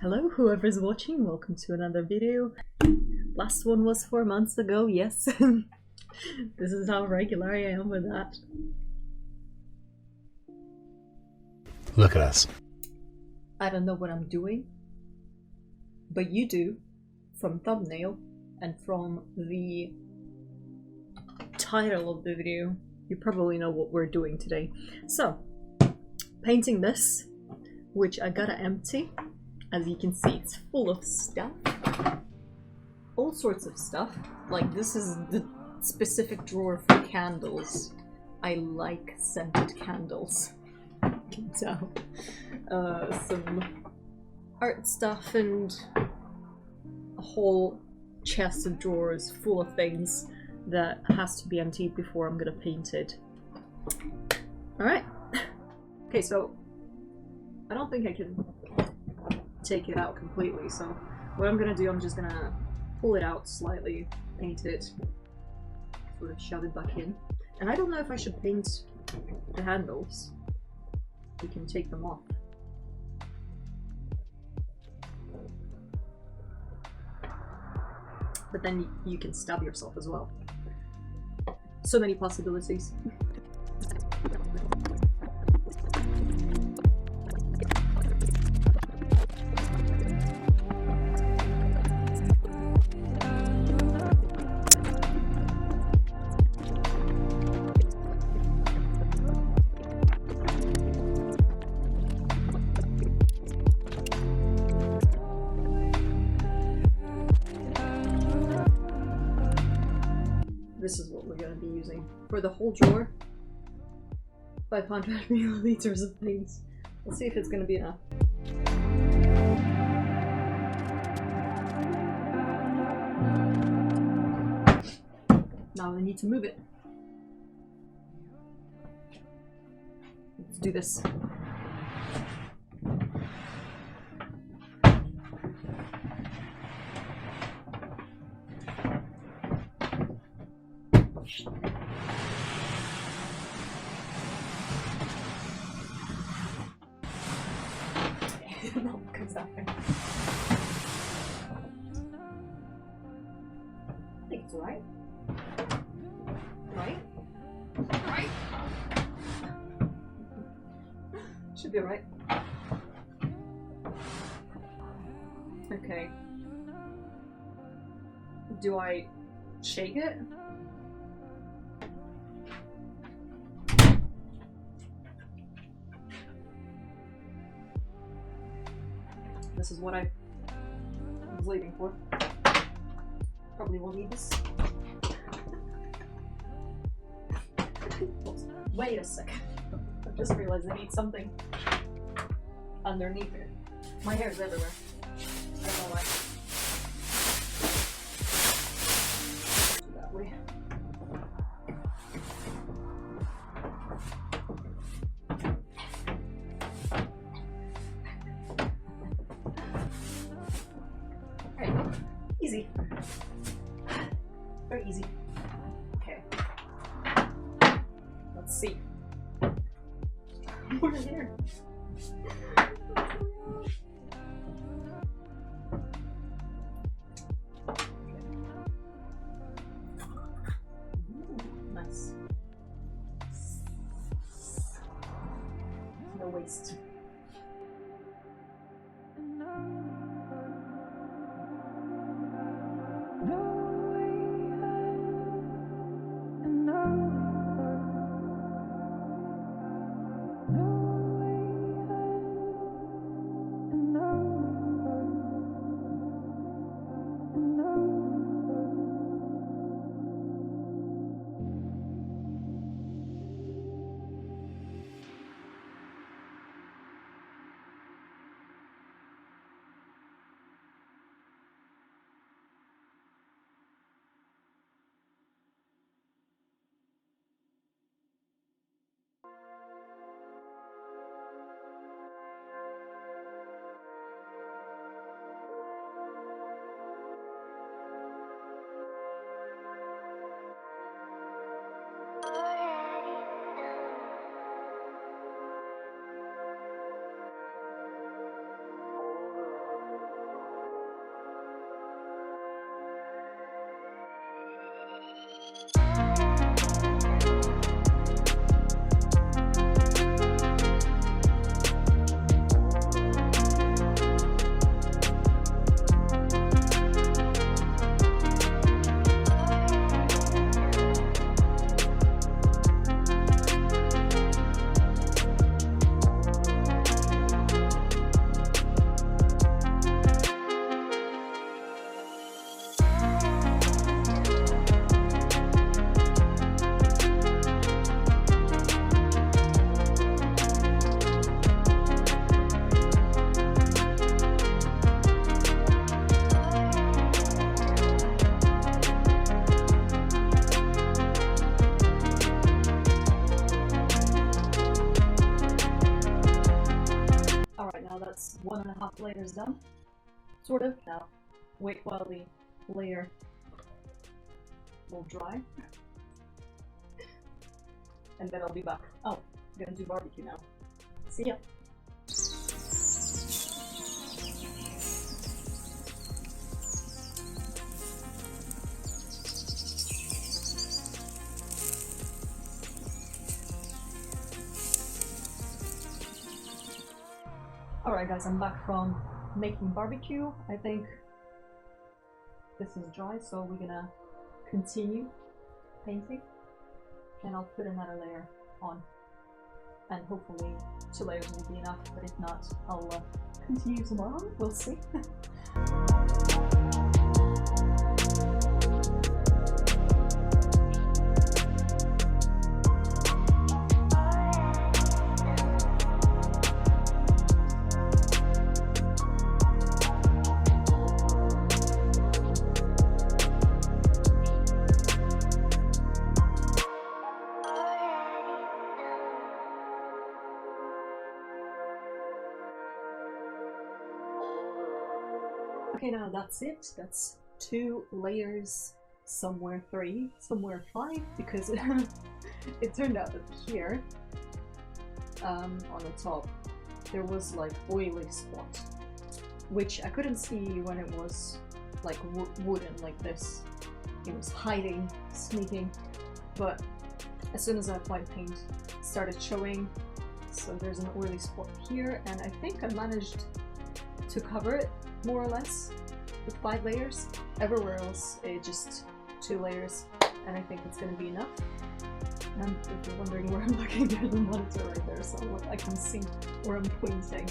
Hello, whoever's watching, welcome to another video. Last one was 4 months ago, yes. This is how regular I am with that. Look at us. I don't know what I'm doing, but you do, from thumbnail and from the title of the video. You probably know what we're doing today. So, painting this, which I gotta empty. As you can see, it's full of stuff. All sorts of stuff. Like, this is the specific drawer for candles. I like scented candles. You can tell. Some art stuff and a whole chest of drawers full of things that has to be emptied before I'm gonna paint it. Alright. Okay, so I don't think I can take it out completely, so what I'm gonna do, I'm just gonna pull it out slightly, paint it, sort of shove it back in. And I don't know if I should paint the handles. We can take them off. But then you can stab yourself as well. So many possibilities. This is what we're going to be using for the whole drawer. 500 milliliters of paint. Let's see if it's going to be enough. Now I need to move it. Let's do this. No, comes that way. I think it's alright. Right? Right? Should be alright. Okay. Do I shake it? This is what I was waiting for. Probably won't need this. Wait a second. I just realized I need something underneath it. My hair's everywhere. I don't know why. Do that way. Easy. Very easy. Okay. Let's see. More hair. Nice. No waste. That's 1.5 layers done. Sort of. Now, wait while the layer will dry. And then I'll be back. Oh, I'm gonna do barbecue now. See ya. Alright guys, I'm back from making barbecue. I think this is dry, so we're gonna continue painting. And I'll put another layer on. And hopefully 2 layers will be enough, but if not, I'll continue tomorrow. We'll see. Okay, now that's it. That's 2 layers, somewhere 3, somewhere 5, because it turned out that here, on the top, there was like oily spot, which I couldn't see when it was like wooden like this. It was hiding, sneaking, but as soon as I applied paint, it started showing. So there's an oily spot here, and I think I managed to cover it more or less with 5 layers. Everywhere else just 2 layers, and I think it's going to be enough. And if you're wondering where I'm looking, there's a monitor right there, so I can see where I'm pointing.